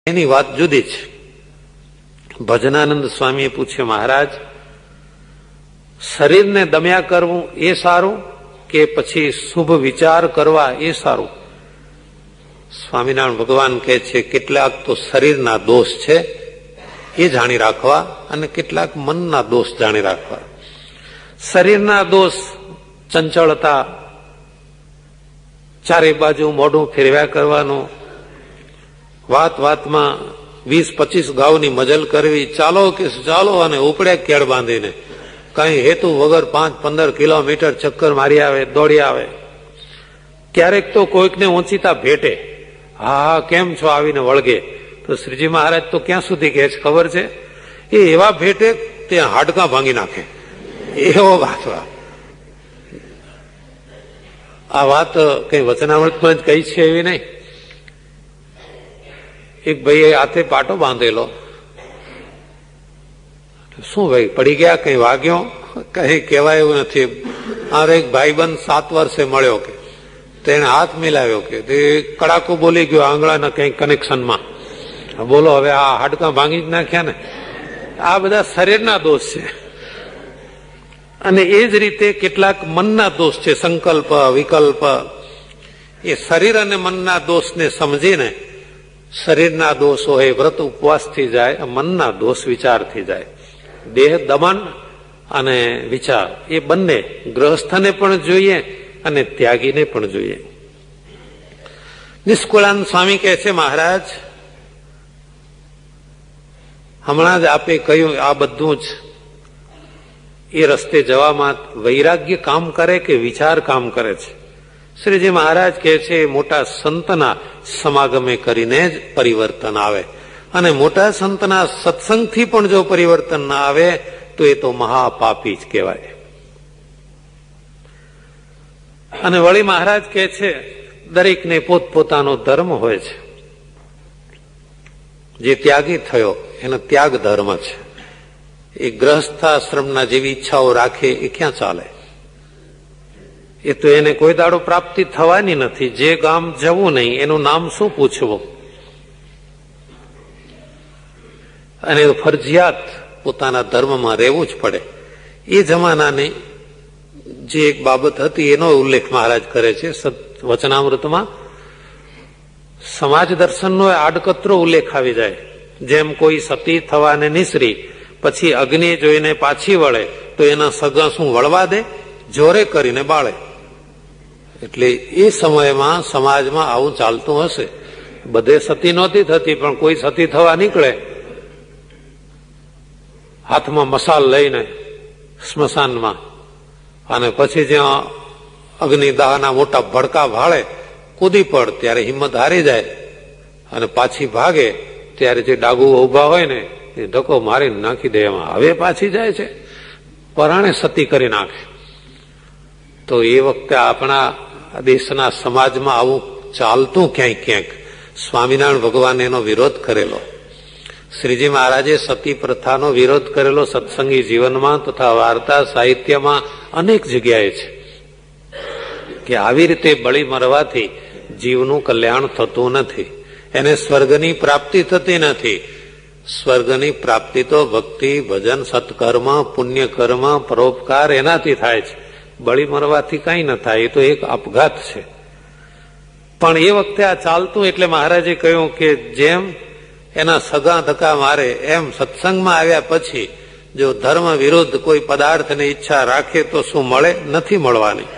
એની વાત જુદી છે. ભજનાનંદ સ્વામીએ પૂછ્યું, મહારાજ, શરીરને દમ્યા કરવું એ સારું કે પછી શુભ વિચાર કરવા એ સારું? સ્વામિનારાયણ ભગવાન કહે છે, કેટલાક તો શરીરના દોષ છે એ જાણી રાખવા અને કેટલાક મનના દોષ જાણી રાખવા. શરીરના દોષ ચંચળતા, ચારે બાજુ મોઢું ફેરવ્યા કરવાનું, વાત વાતમાં 20-25 ગાઉની મજલ કરવી, ચાલો કે ચાલો અને ઉપડ્યા કેળ બાંધીને કઈ હેતુ વગર 5-15 કિલોમીટર ચક્કર મારી આવે, દોડી આવે. ક્યારેક તો કોઈકને ઓંચીતા ભેટે, હા કેમ છો આવીને વળગે તો શ્રીજી મહારાજ તો ક્યાં સુધી કહે છે ખબર છે, એ એવા ભેટે ત્યાં હાડકાં ભાંગી નાખે એવો વાત. આ વાત કઈ વચનામૃતમાં જ કઈ છે એવી નહીં. એક ભાઈએ હાથે પાટો બાંધેલો, શું ભાઈ પડી ગયા, કઈ વાગ્યો? કઈ કહેવાય એવું નથી. મારો એક ભાઈબંધ 7 વર્ષે મળ્યો કે તેને હાથ મિલાવ્યો કે તે કડાકો બોલી ગયો આંગળાના કઈ કનેક્શનમાં. બોલો હવે આ હાડકાં ભાંગી જ નાખ્યા ને. આ બધા શરીરના દોષ છે. અને એ જ રીતે કેટલાક મનના દોષ છે, સંકલ્પ વિકલ્પ. એ શરીર અને મનના દોષને સમજીને શરીરના દોષ હોય વ્રત ઉપવાસથી જાય, મનના દોષ વિચારથી જાય. દેહ દમન અને વિચાર એ બંને ગૃહસ્થને પણ જોઈએ અને ત્યાગીને પણ જોઈએ. નિષ્કુળાનંદ સ્વામી કહે છે, મહારાજ હમણાં જ આપે કહ્યું આ બધું જ એ રસ્તે જવામાં વૈરાગ્ય કામ કરે કે વિચાર કામ કરે છે? શ્રીજી મહારાજ કહે છે, મોટા સંતના સમાગમે કરીને જ પરિવર્તન આવે, અને મોટા સંતના સત્સંગથી પણ જો પરિવર્તન ના આવે તો એ તો મહાપાપી જ કહેવાય. અને વળી મહારાજ કહે છે, દરેકને પોતપોતાનો ધર્મ હોય છે. જે ત્યાગી થયો એનો ત્યાગ ધર્મ છે. એ ગ્રહસ્થાશ્રમના જેવી ઈચ્છાઓ રાખે એ ક્યાં ચાલે? એ તો એને કોઈ દાડો પ્રાપ્તિ થવાની નથી. જે ગામ જવું નહીં એનું નામ શું પૂછવું? અને ફરજિયાત પોતાના ધર્મમાં રહેવું જ પડે. એ જમાનાની જે એક બાબત હતી એનો ઉલ્લેખ મહારાજ કરે છે વચનામૃતમાં. સમાજ દર્શનનો આડકતરો ઉલ્લેખ આવી જાય. જેમ કોઈ સતી થવાને નિસરી પછી અગ્નિ જોઈને પાછી વળે તો એના સગા શું વળવા દે? જોરે કરીને બાળે. એટલે એ સમયમાં સમાજમાં આવું ચાલતું હશે. બધે સતી નહોતી થતી, પણ કોઈ સતી થવા નીકળે હાથમાં મસાલ લઈને સ્મશાનમાં, અને પછી જ્યાં અગ્નિદાહના મોટા ભડકા ભાળે કૂદી પડ, ત્યારે હિંમત હારી જાય અને પાછી ભાગે ત્યારે જે ડાગુ ઉભા હોય ને એ ધક્કો મારીને નાખી દે. એમાં હવે પાછી જાય છે, પરાણે સતી કરી નાખે. તો એ વખતે આપણા દેશના સમાજમાં આવું ચાલતું ક્યાંક ક્યાંક. સ્વામિનારાયણ ભગવાને એનો વિરોધ કરેલો. શ્રીજી મહારાજે સતી પ્રથાનો વિરોધ કરેલો સત્સંગી જીવનમાં તથા વાર્તા સાહિત્યમાં અનેક જગ્યાએ છે કે આવી રીતે બળી મરવાથી જીવનું કલ્યાણ થતું નથી, એને સ્વર્ગની પ્રાપ્તિ થતી નથી. સ્વર્ગની પ્રાપ્તિ તો ભક્તિ, ભજન, સત્કર્મ, પુણ્યકર્મ, પરોપકાર એનાથી થાય છે. બળી મરવાથી કઈ ન થાય. એ તો એક આપઘાત છે. પણ એ વખતે આ ચાલતું એટલે મહારાજે કહ્યું કે જેમ એના સગા ધક્કા મારે એમ સત્સંગમાં આવ્યા પછી જો ધર્મ વિરુદ્ધ કોઈ પદાર્થની ઈચ્છા રાખે તો શું મળે? નથી મળવાની.